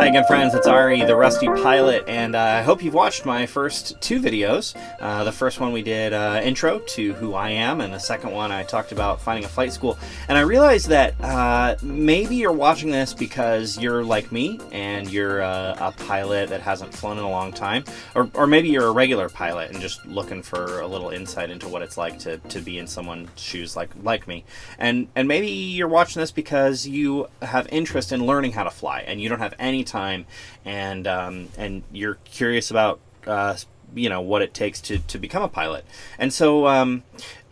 Hi again, friends. It's Ari, the Rusty Pilot, and I hope you've watched my first two videos. The first one we did intro to who I am, and the second one I talked about finding a flight school. And I realized that maybe you're watching this because you're like me, and you're a pilot that hasn't flown in a long time, or maybe you're a regular pilot and just looking for a little insight into what it's like to be in someone's shoes like me. And maybe you're watching this because you have interest in learning how to fly, and you don't have any time, and you're curious about what it takes to become a pilot. And so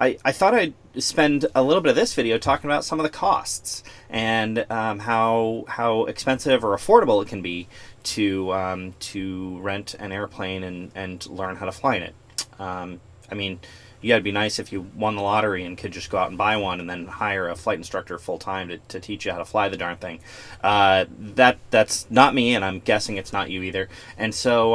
I thought I'd spend a little bit of this video talking about some of the costs and how expensive or affordable it can be to rent an airplane and learn how to fly in it. I mean, yeah, it'd be nice if you won the lottery and could just go out and buy one and then hire a flight instructor full time to teach you how to fly the darn thing. That's not me, and I'm guessing it's not you either. And so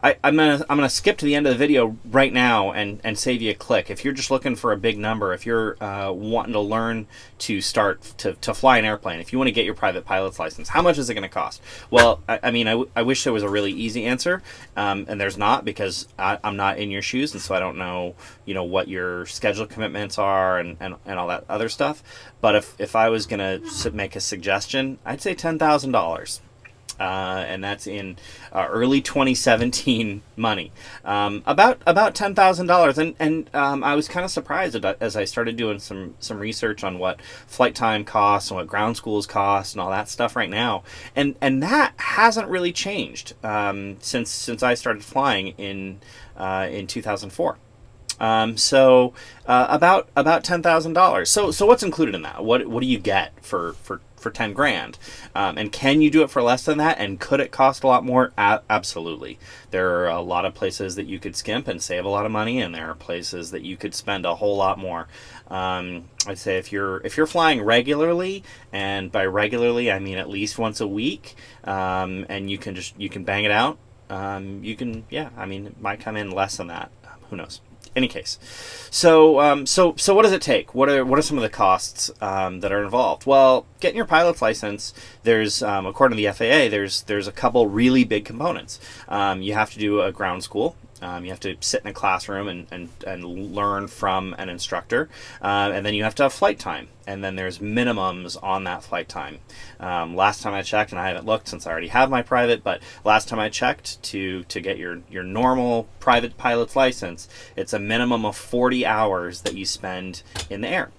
I'm gonna skip to the end of the video right now and save you a click. If you're just looking for a big number, if you're wanting to learn to start to fly an airplane, if you want to get your private pilot's license, how much is it going to cost? Well, I wish there was a really easy answer, and there's not, because I'm not in your shoes, and so I don't know what your schedule commitments are and all that other stuff. But if I was going to make a suggestion, I'd say $10,000. And that's in early 2017 money, about $10,000, and I was kind of surprised as I started doing some research on what flight time costs and what ground schools cost and all that stuff right now, and that hasn't really changed since I started flying in 2004. So about $10,000. So what's included in that? What do you get for 10 grand? And can you do it for less than that? And could it cost a lot more? Absolutely. There are a lot of places that you could skimp and save a lot of money, and there are places that you could spend a whole lot more. I'd say if you're flying regularly, and by regularly I mean at least once a week, and you can bang it out, it might come in less than that. Who knows? Any case, so what does it take? What are some of the costs that are involved? Well, getting your pilot's license, there's according to the FAA, there's a couple really big components. You have to do a ground school. You have to sit in a classroom and learn from an instructor, and then you have to have flight time, and then there's minimums on that flight time. Last time I checked, and I haven't looked since I already have my private, but last time I checked, to get your normal private pilot's license, it's a minimum of 40 hours that you spend in the air.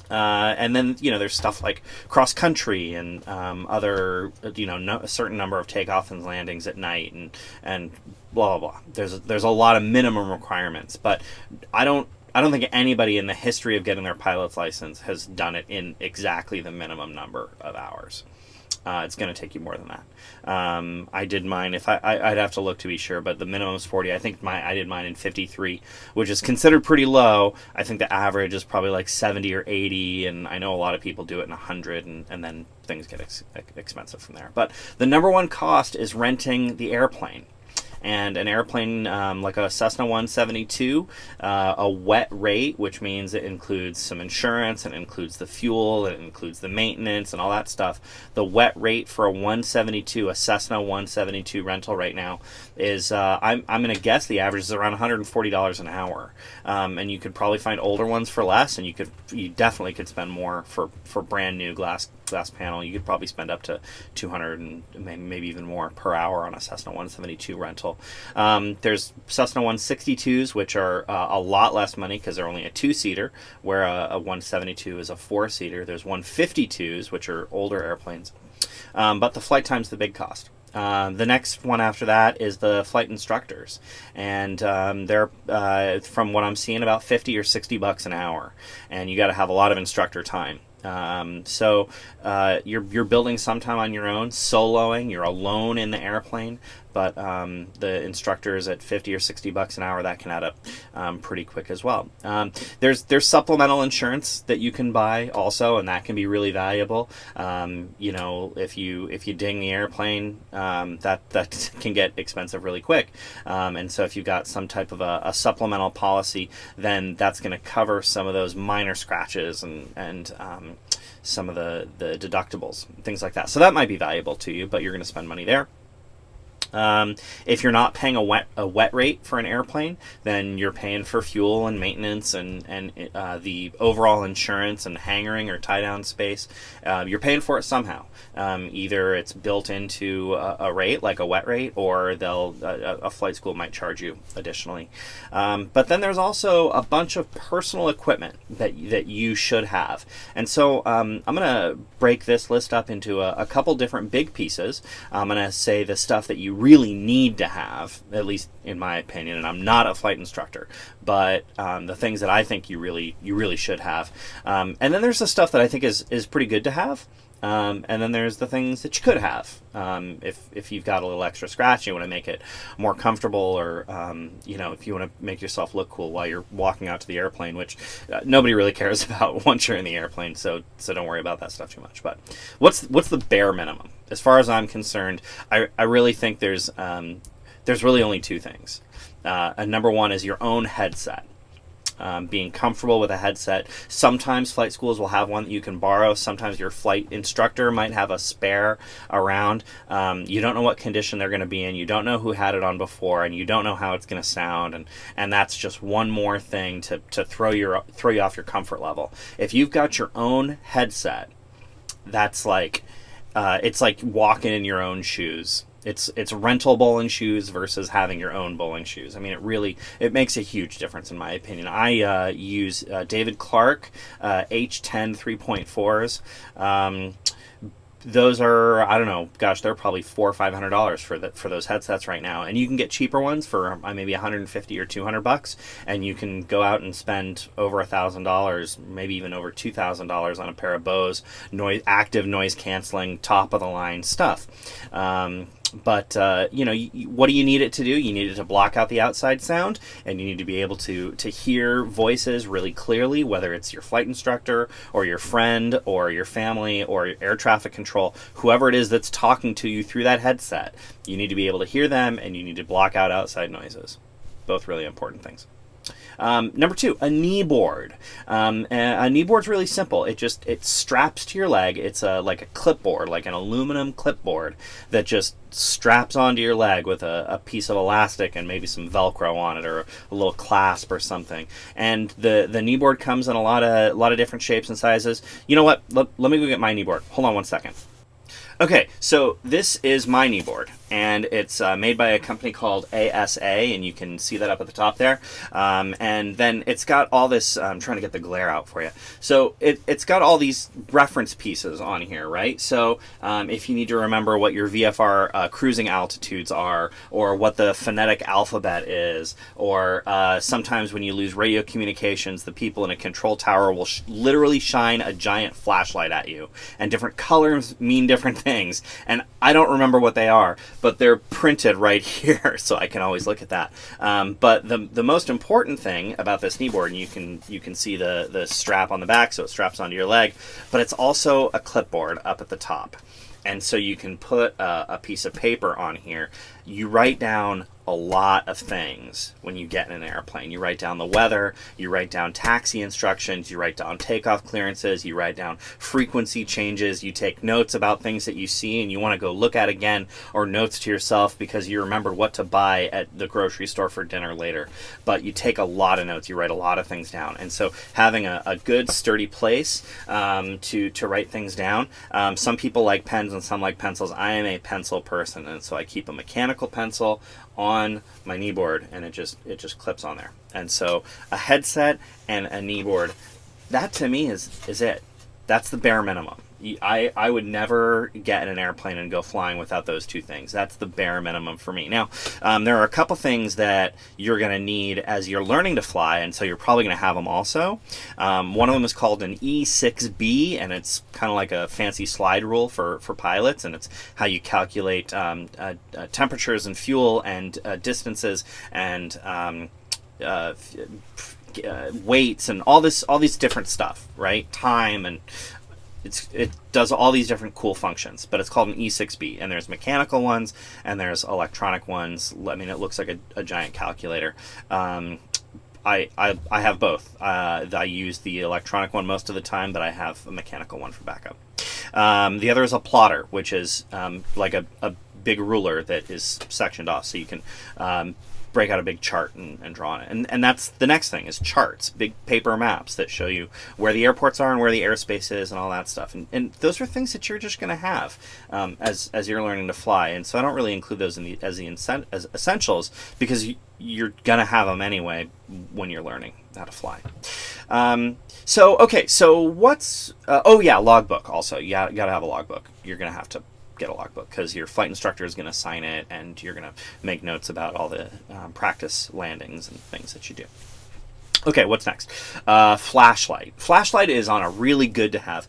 And then there's stuff like cross country and other a certain number of takeoff and landings at night and blah blah blah. There's a lot of minimum requirements, but I don't think anybody in the history of getting their pilot's license has done it in exactly the minimum number of hours. It's going to take you more than that. I did mine. I'd have to look to be sure, but the minimum is 40. I think I did mine in 53, which is considered pretty low. I think the average is probably like 70 or 80, and I know a lot of people do it in 100, and then things get expensive from there. But the number one cost is renting the airplane. And an airplane like a Cessna 172, a wet rate, which means it includes some insurance, and it includes the fuel, and it includes the maintenance and all that stuff. The wet rate for a Cessna 172 rental right now is, I'm going to guess the average is around $140 an hour. And you could probably find older ones for less, and you definitely could spend more for brand new glass panel. You could probably spend up to $200 and maybe even more per hour on a Cessna 172 rental. There's Cessna 162s, which are a lot less money because they're only a two-seater, where a 172 is a four-seater. There's 152s, which are older airplanes, but the flight time's the big cost. The next one after that is the flight instructors, and they're from what I'm seeing about $50 or $60 an hour, and you got to have a lot of instructor time. So you're building some time on your own, soloing. You're alone in the airplane, but the instructors at $50 or $60 an hour, that can add up pretty quick as well. There's supplemental insurance that you can buy also, and that can be really valuable. If you ding the airplane, that can get expensive really quick. And so if you've got some type of a supplemental policy, then that's going to cover some of those minor scratches and some of the deductibles, things like that. So that might be valuable to you, but you're going to spend money there. If you're not paying a wet rate for an airplane, then you're paying for fuel and maintenance and the overall insurance and hangaring or tie down space. You're paying for it somehow. Either it's built into a rate, like a wet rate, or a flight school might charge you additionally. But then there's also a bunch of personal equipment that you should have. And so I'm going to break this list up into a couple different big pieces. I'm going to say the stuff that you really need to have, at least in my opinion, and I'm not a flight instructor, but the things that I think you really should have. And then there's the stuff that I think is pretty good to have. And then there's the things that you could have. If you've got a little extra scratch, you want to make it more comfortable, or if you want to make yourself look cool while you're walking out to the airplane, which nobody really cares about once you're in the airplane. So don't worry about that stuff too much. But what's the bare minimum? As far as I'm concerned, I really think there's really only two things. And number one is your own headset. Being comfortable with a headset. Sometimes flight schools will have one that you can borrow. Sometimes your flight instructor might have a spare around. You don't know what condition they're going to be in. You don't know who had it on before, and you don't know how it's going to sound. And that's just one more thing to throw you off your comfort level. If you've got your own headset, that's like it's like walking in your own shoes. It's rental bowling shoes versus having your own bowling shoes. I mean, it makes a huge difference in my opinion. I use David Clark H10 3.4s. Those are, I don't know, gosh, they're probably $400 or $500 for those headsets right now, and you can get cheaper ones for maybe $150 or $200, and you can go out and spend over $1,000, maybe even over $2,000 on a pair of Bose active noise canceling, top of the line stuff. But what do you need it to do? You need it to block out the outside sound, and you need to be able to hear voices really clearly, whether it's your flight instructor or your friend or your family or air traffic control, whoever it is that's talking to you through that headset. You need to be able to hear them, and you need to block out outside noises. Both really important things. Number two, a kneeboard. A kneeboard's really simple. It straps to your leg. It's like a clipboard, like an aluminum clipboard that just straps onto your leg with a piece of elastic and maybe some Velcro on it, or a little clasp or something. And the kneeboard comes in a lot of different shapes and sizes. You know what? Let me go get my kneeboard. Hold on one second. Okay, so this is my kneeboard, and it's made by a company called ASA, and you can see that up at the top there. And then it's got all this, I'm trying to get the glare out for you. So it's got all these reference pieces on here, right? So if you need to remember what your VFR cruising altitudes are, or what the phonetic alphabet is, or sometimes when you lose radio communications, the people in a control tower will literally shine a giant flashlight at you, and different colors mean different things, and I don't remember what they are, but they're printed right here, so I can always look at that. But the most important thing about this kneeboard, and you can see the strap on the back, so it straps onto your leg, but it's also a clipboard up at the top, and so you can put a piece of paper on here. You write down a lot of things when you get in an airplane. You write down the weather, you write down taxi instructions, you write down takeoff clearances, you write down frequency changes, you take notes about things that you see and you want to go look at again, or notes to yourself because you remembered what to buy at the grocery store for dinner later. But you take a lot of notes, you write a lot of things down. And so having a good sturdy place to write things down. Some people like pens and some like pencils. I am a pencil person, and so I keep a mechanical pencil on my kneeboard, and it just clips on there. And so a headset and a kneeboard, that to me is it. That's the bare minimum. I would never get in an airplane and go flying without those two things. That's the bare minimum for me. Now, there are a couple things that you're going to need as you're learning to fly, and so you're probably going to have them also. One of them is called an E6B, and it's kind of like a fancy slide rule for pilots, and it's how you calculate temperatures and fuel and distances and weights and all these different stuff, right? Time, and it does all these different cool functions, but it's called an E6B, and there's mechanical ones and there's electronic ones. I mean, it looks like a giant calculator. I have both. I use the electronic one most of the time, but I have a mechanical one for backup. The other is a plotter, which is like a big ruler that is sectioned off, so you can break out a big chart and draw on it. And that's the next thing, is charts, big paper maps that show you where the airports are and where the airspace is and all that stuff. And those are things that you're just going to have as you're learning to fly. And so I don't really include those as essentials, because you're going to have them anyway when you're learning how to fly. So what's... oh yeah, logbook also. You got to have a logbook. You're going to have to get a logbook, because your flight instructor is going to sign it, and you're going to make notes about all the practice landings and things that you do. Okay, what's next? Flashlight. Flashlight is on a really good to have.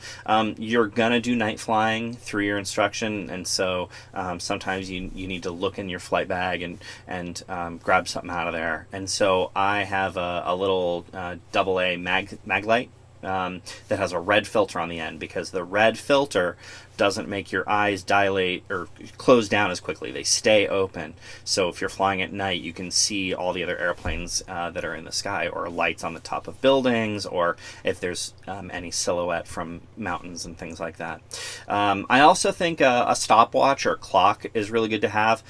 You're going to do night flying through your instruction, and so sometimes you need to look in your flight bag and grab something out of there. And so I have a little AA mag light that has a red filter on the end, because the red filter doesn't make your eyes dilate or close down as quickly. They stay open. So if you're flying at night, you can see all the other airplanes that are in the sky, or lights on the top of buildings, or if there's any silhouette from mountains and things like that. I also think a stopwatch or clock is really good to have.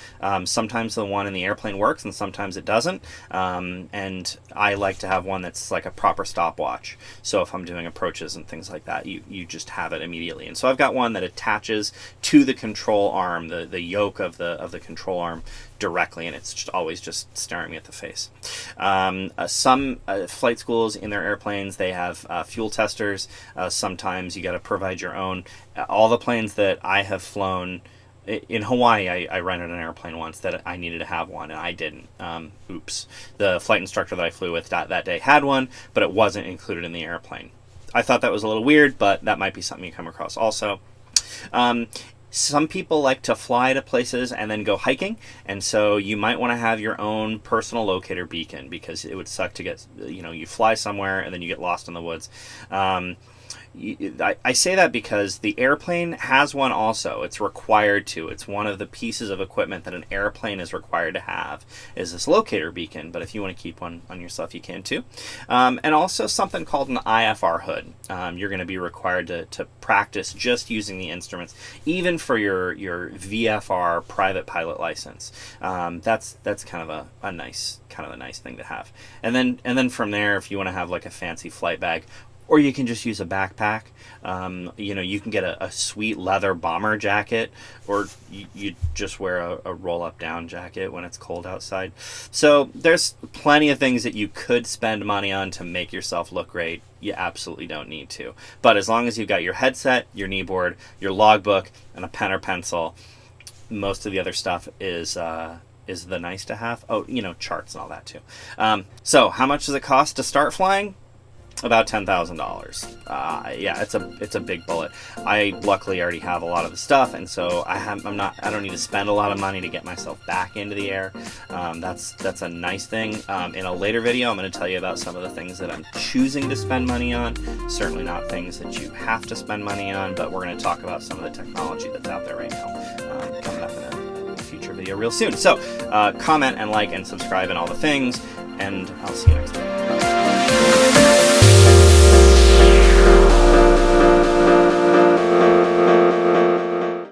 Sometimes the one in the airplane works and sometimes it doesn't. And I like to have one that's like a proper stopwatch. So if I'm doing approaches and things like that, you just have it immediately. And so I've got one that attaches to the control arm, the yoke of the control arm directly, and it's just always just staring me at the face. Some flight schools in their airplanes, they have fuel testers. Sometimes you got to provide your own. All the planes that I have flown in Hawaii, I rented an airplane once that I needed to have one, and I didn't. Oops. The flight instructor that I flew with that day had one, but it wasn't included in the airplane. I thought that was a little weird, but that might be something you come across also. Some people like to fly to places and then go hiking, and so you might want to have your own personal locator beacon, because it would suck to get, you fly somewhere and then you get lost in the woods. I say that because the airplane has one also. It's required to. It's one of the pieces of equipment that an airplane is required to have, is this locator beacon. But if you want to keep one on yourself, you can too. And also something called an IFR hood. You're going to be required to practice just using the instruments, even for your VFR private pilot license. That's kind of a nice thing to have. And then from there, if you want to have like a fancy flight bag, or you can just use a backpack. You can get a sweet leather bomber jacket, or you just wear a roll-up down jacket when it's cold outside. So there's plenty of things that you could spend money on to make yourself look great. You absolutely don't need to. But as long as you've got your headset, your kneeboard, your logbook, and a pen or pencil, most of the other stuff is the nice to have. Oh, charts and all that too. So how much does it cost to start flying? About $10,000. Yeah, it's a big bullet. I luckily already have a lot of the stuff, and so I don't need to spend a lot of money to get myself back into the air. That's a nice thing. In a later video, I'm going to tell you about some of the things that I'm choosing to spend money on. Certainly not things that you have to spend money on, but we're going to talk about some of the technology that's out there right now, coming up in a future video real soon. So comment and like and subscribe and all the things, and I'll see you next time.